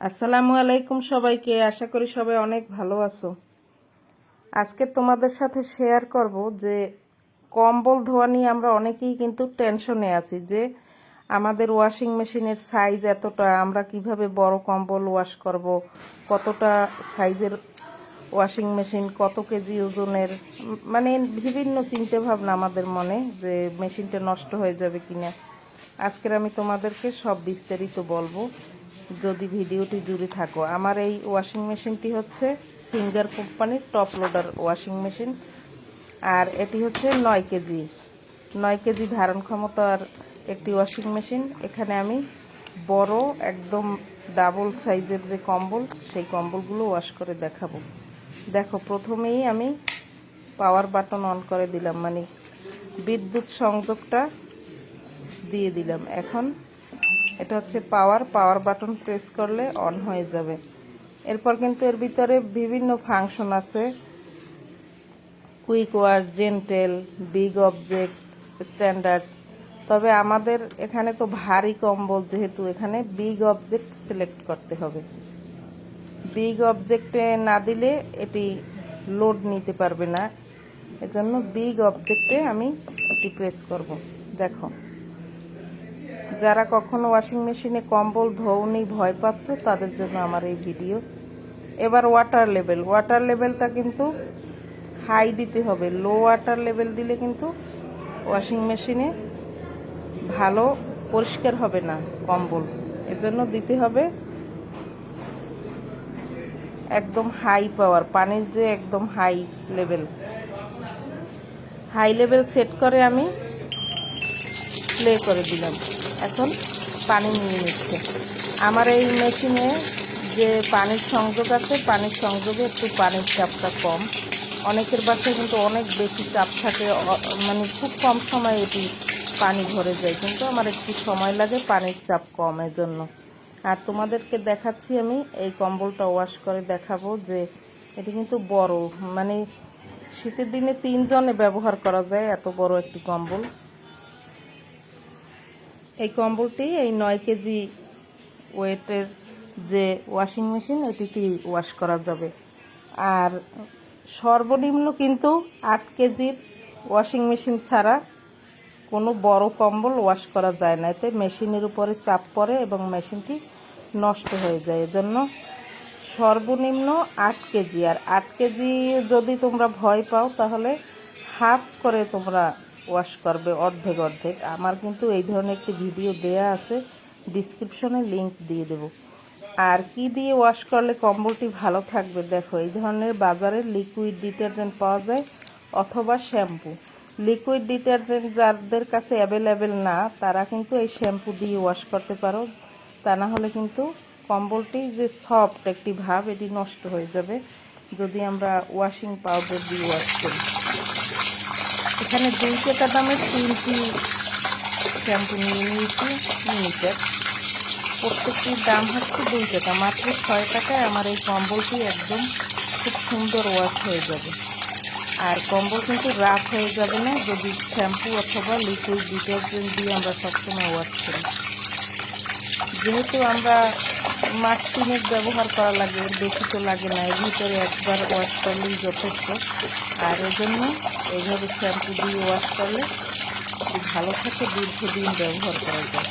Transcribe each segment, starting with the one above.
আসসালামু আলাইকুম সবাইকে। আশা করি সবাই অনেক ভালো আছো। আজকে তোমাদের সাথে শেয়ার করব যে কম্বল ধোয়া নিয়ে আমরা অনেকেই কিন্তু টেনশনে আছি যে আমাদের ওয়াশিং মেশিনের সাইজ এতটা, আমরা কিভাবে বড় কম্বল ওয়াশ করব, কতটা সাইজের ওয়াশিং মেশিন, কত কেজি ওজনের, মানে বিভিন্ন চিন্তা ভাবনা আমাদের মনে যে মেশিনটা নষ্ট হয়ে যাবে কিনা। আজকের আমি তোমাদেরকে সব বিস্তারিত বলবো, যদি ভিডিওটি জুড়ে থাকো। আমার এই ওয়াশিং মেশিনটি হচ্ছে সিঙ্গার কোম্পানির টপ লোডার ওয়াশিং মেশিন, আর এটি হচ্ছে 9 কেজি ধারণ ক্ষমতার একটি ওয়াশিং মেশিন। এখানে আমি বড় একদম ডাবল সাইজের যে কম্বল, সেই কম্বলগুলো ওয়াশ করে দেখাবো। দেখো, প্রথমেই আমি পাওয়ার বাটন অন করে দিলাম, মানে বিদ্যুৎ সংযোগটা দিয়ে দিলাম। এখন এটা হচ্ছে পাওয়ার বাটন প্রেস করলে অন হয়ে যাবে। এরপর কিন্তু এর ভিতরে বিভিন্ন ফাংশন আছে, quick wash, gentle, big object, standard. তবে আমাদের এখানে তো ভারী কম্বল, যেহেতু এখানে বিগ অবজেক্ট সিলেক্ট করতে হবে। বিগ অবজেক্টে না দিলে এটি লোড নিতে পারবে না, এজন্য বিগ অবজেক্টে আমি এটি প্রেস করব। দেখো, যারা কখনো ওয়াশিং মেশিনে কম্বল ধোওনি, ভয় পাচ্ছ, তাদের জন্য আমার এই ভিডিও। এবার ওয়াটার লেভেলটা কিন্তু হাই দিতে হবে। লো ওয়াটার লেভেল দিলে কিন্তু ওয়াশিং মেশিনে ভালো পরিষ্কার হবে না কম্বল। এজন্য দিতে হবে একদম হাই পাওয়ার, পানির যে একদম হাই লেভেল সেট করে আমি প্লে করে দিলাম। এখন পানি নিয়ে নিচ্ছে। আমার এই মেশিনে যে পানির সংযোগ আছে, পানির সংযোগে একটু পানির চাপটা কম। অনেকের বাসায় কিন্তু অনেক বেশি চাপ থাকে, মানে খুব কম সময়ে এটি পানি ভরে যায়, কিন্তু আমার একটু সময় লাগে, পানির চাপ কম, এজন্য। আর তোমাদেরকে দেখাচ্ছি, আমি এই কম্বলটা ওয়াশ করে দেখাবো যে এটি কিন্তু বড়, মানে শীতের দিনে 3 জনে ব্যবহার করা যায় এত বড় একটি কম্বল। এই কম্বলটি এই 9 কেজি ওয়েটের যে ওয়াশিং মেশিন, এটিতেই ওয়াশ করা যাবে। আর সর্বনিম্ন কিন্তু 8 কেজির ওয়াশিং মেশিন ছাড়া কোনো বড় কম্বল ওয়াশ করা যায় না, এতে মেশিনের উপরে চাপ পড়ে এবং মেশিনটি নষ্ট হয়ে যায়। এজন্য সর্বনিম্ন 8 কেজি। আর 8 কেজি যদি তোমরা ভয় পাও, তাহলে হাফ করে তোমরা ওয়াশ করবে, অর্ধেক অর্ধেক। আমার কিন্তু এই ধরনের একটি ভিডিও দেয়া আছে, ডিসক্রিপশনে লিংক দিয়ে দেব। আর কি দিয়ে ওয়াশ করলে কম্বলটি ভালো থাকবে, দেখো, এই ধরনের বাজারে লিকুইড ডিটারজেন্ট পাওয়া যায় অথবা শ্যাম্পু। লিকুইড ডিটারজেন্ট যাদের কাছে অ্যাভেলেবেল না, তারা কিন্তু এই শ্যাম্পু দিয়ে ওয়াশ করতে পারো। তা না হলে কিন্তু কম্বলটি যে সফট একটি ভাব, এটি নষ্ট হয়ে যাবে যদি আমরা ওয়াশিং পাউডার দিয়ে ওয়াশ করি। এখানে 2 টাকা দামের 3টি শ্যাম্পু নিয়ে নিয়েছি, লিমিটেড। প্রত্যেকটির দাম হচ্ছে 2 টাকা, মাত্র 6 টাকায় আমার এই কম্বলটি একদম খুব সুন্দর ওয়াশ হয়ে যাবে। আর কম্বল কিন্তু রাফ হয়ে যাবে না যদি শ্যাম্পু অথবা লিকুইড ডিটারজেন্ট দিয়ে আমরা সবসময় ওয়াশ করি। যেহেতু আমরা মাস 3 ব্যবহার করা লাগে, এর বেশি তো লাগে না, এর ভিতরে একবার ওয়াশ করলেই যথেষ্ট। আর এর জন্য এইভাবে শ্যাম্পু দিয়ে ওয়াশ করলে ভালো থাকে, দীর্ঘদিন ব্যবহার করা যায়।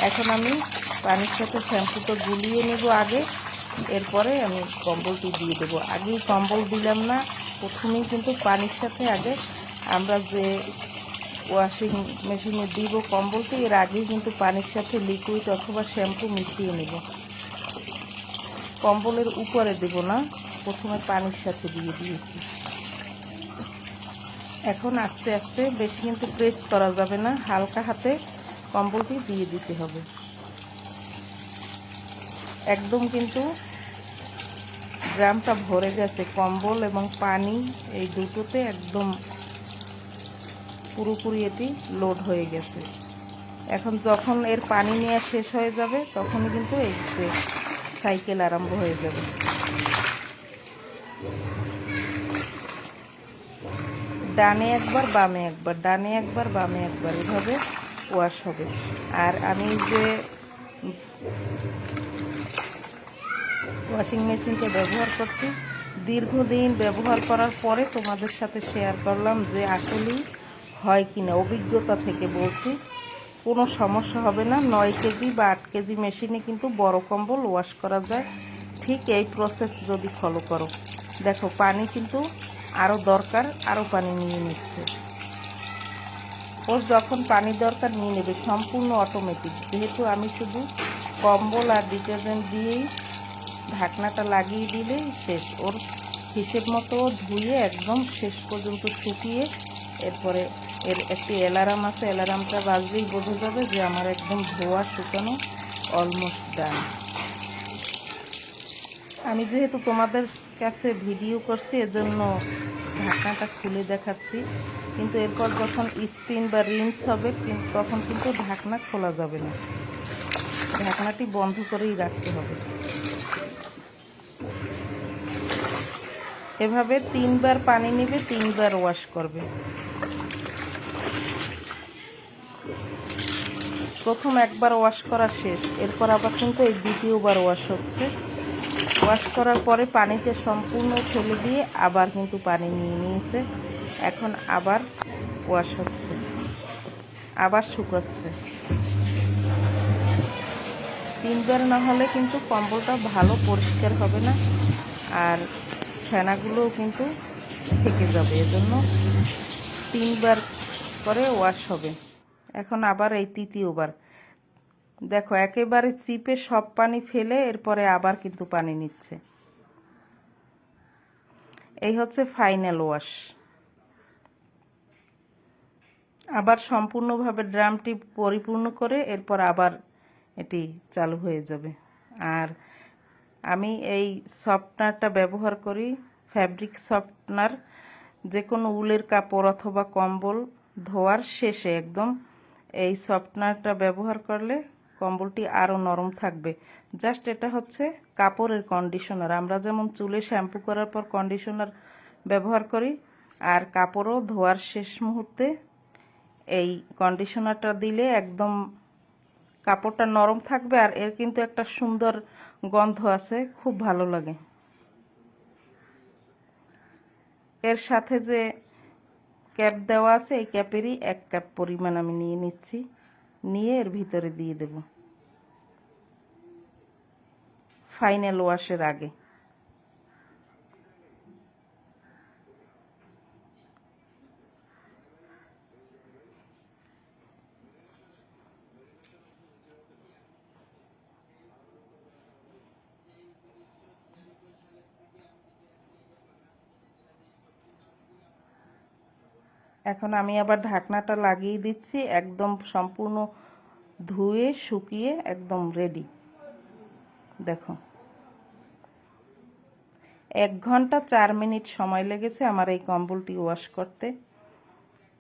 এখন আমি পানির সাথে শ্যাম্পুটা গুলিয়ে নেব আগে, এরপরে আমি কম্বলটি দিয়ে দেবো। আগেই কম্বল দিলাম না, প্রথমেই কিন্তু পানির সাথে আগে আমরা যে ওয়াশিং মেশিনে দিব কম্বলটি, এর আগেই কিন্তু পানির সাথে লিকুইড অথবা শ্যাম্পু মিশিয়ে নেব। কম্বলের উপরে দেব না, প্রথমে পানির সাথে দিয়ে দিয়েছি। এখন আস্তে আস্তে, বেশি কিন্তু প্রেস করা যাবে না, হালকা হাতে কম্বলটি দিয়ে দিতে হবে। একদম কিন্তু ড্রামটা ভরে গেছে, কম্বল এবং পানি এই দুটোতে একদম পুরোপুরি এটি লোড হয়ে গেছে। এখন যখন এর পানি নেওয়া শেষ হয়ে যাবে, তখনই কিন্তু এই যে সাইকেল আরম্ভ হয়ে যাবে। ডানে একবার, বামে একবার, ডানে একবার, বামে একবার, এভাবে ওয়াশ হবে। আর আমি যে ওয়াশিং মেশিনটা ব্যবহার করছি। দীর্ঘদিন ব্যবহার করার পরে তোমাদের সাথে শেয়ার করলাম যে আসলেই হয় কিনা, অভিজ্ঞতা থেকে বলছি কোনো সমস্যা হবে না। 9 কেজি বা 8 কেজি মেশিনে কিন্তু বড় কম্বল ওয়াশ করা যায়, ঠিক এই প্রসেস যদি ফলো করো। দেখো পানি কিন্তু আরও দরকার, আরও পানি নিয়ে নিচ্ছে। ওর যখন পানি দরকার নিয়ে নেবে, সম্পূর্ণ অটোমেটিক। যেহেতু আমি শুধু কম্বল আর ডিটারজেন্ট দিয়েই ঢাকনাটা লাগিয়ে দিলেই শেষ। ওর হিসেব মতো ধুয়ে একদম শেষ পর্যন্ত শুকিয়ে এরপরে এর একটি অ্যালার্ম আছে, অ্যালার্মটা বাজলেই বোঝা যাবে যে আমার একদম ধোয়া শুকানো অলমোস্ট ডান। আমি যেহেতু তোমাদের কাছে ভিডিও করছি এজন্য ঢাকনাটা খুলে দেখাচ্ছি, কিন্তু এরপর যখন স্পিন বা রিন্স হবে তখন কিন্তু ঢাকনা খোলা যাবে না, ঢাকনাটি বন্ধ করেই রাখতে হবে। এভাবে 3 বার পানি নেবে, 3 বার ওয়াশ করবে। প্রথম একবার ওয়াশ করা শেষ, এরপর আবার কিন্তু এই দ্বিতীয়বার ওয়াশ হচ্ছে। ওয়াশ করার পরে পানিতে সম্পূর্ণ ফেলে দিয়ে আবার কিন্তু পানি নিয়ে নিয়েছে। এখন আবার ওয়াশ হচ্ছে, আবার শুকাচ্ছে। 3 বার না হলে কিন্তু কম্বলটা ভালো পরিষ্কার হবে না, আর ফেনাগুলোও কিন্তু থেকে যাবে। এজন্য 3 বার করে ওয়াশ হবে। এখন আবার এই তৃতীয়বার দেখো একেবারে চিপে সব পানি ফেলে এরপরে আবার কিন্তু পানি নিচ্ছে। এই হচ্ছে ফাইনাল ওয়াশ। আবার সম্পূর্ণভাবে ড্রামটি পরিপূর্ণ করে এরপর আবার এটি চালু হয়ে যাবে। আর আমি এই সফটনারটা ব্যবহার করি, ফ্যাব্রিক সফটনার। যে কোনো উলের কাপড় অথবা কম্বল ধোয়ার শেষে একদম এই সফটনারটা ব্যবহার করলে কম্বলটি আরও নরম থাকবে। জাস্ট এটা হচ্ছে কাপড়ের কন্ডিশনার। আমরা যেমন চুলে শ্যাম্পু করার পর কন্ডিশনার ব্যবহার করি, আর কাপড়ও ধোয়ার শেষ মুহূর্তে এই কন্ডিশনারটা দিলে একদম কাপড়টা নরম থাকবে। আর এর কিন্তু একটা সুন্দর গন্ধ আছে, খুব ভালো লাগে। এর সাথে যে ক্যাপ দেওয়া আছে এই ক্যাপেরই 1 কাপ পরিমাণ আমি নিয়ে নিচ্ছি, নিয়ে এর ভিতরে দিয়ে দেব ফাইনাল ওয়াশের আগে। এখন আমি আবার ঢাকনাটা লাগিয়ে দিচ্ছি, একদম সম্পূর্ণ ধুয়ে শুকিয়ে একদম রেডি। দেখো 1 ঘন্টা 4 মিনিট সময় লেগেছে আমার এই কম্বলটি ওয়াশ করতে।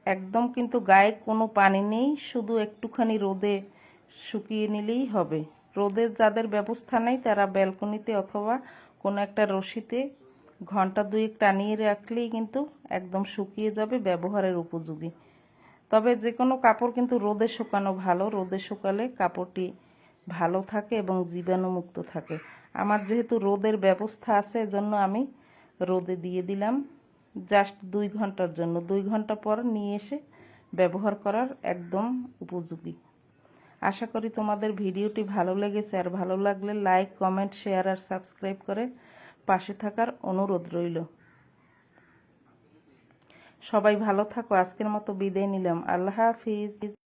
একদম কিন্তু গায়ে কোনো পানি নেই, শুধু একটুখানি রোদে শুকিয়ে নিলেই হবে। রোদের যাদের ব্যবস্থা নেই তারা ব্যালকনিতে অথবা কোনো একটা রশিতে ঘন্টা 2 টানিয়ে রাখলেই কিন্তু একদম শুকিয়ে যাবে, ব্যবহারের উপযোগী। তবে যে কোনো কাপড় কিন্তু রোদে শুকানো ভালো, রোদে শুকালে কাপড়টি ভালো থাকে এবং জীবাণুমুক্ত থাকে। আমার যেহেতু রোদের ব্যবস্থা আছে এজন্য আমি রোদে দিয়ে দিলাম জাস্ট 2 ঘন্টার জন্য। 2 ঘন্টা পর নিয়ে এসে ব্যবহার করার একদম উপযোগী। আশা করি তোমাদের ভিডিওটি ভালো লেগেছে, আর ভালো লাগলে লাইক, কমেন্ট, শেয়ার আর সাবস্ক্রাইব করে পাশে থাকার অনুরোধ রইল। সবাই ভালো থাকো। আজকের মতো বিদায় নিলাম। আল্লাহ হাফিজ।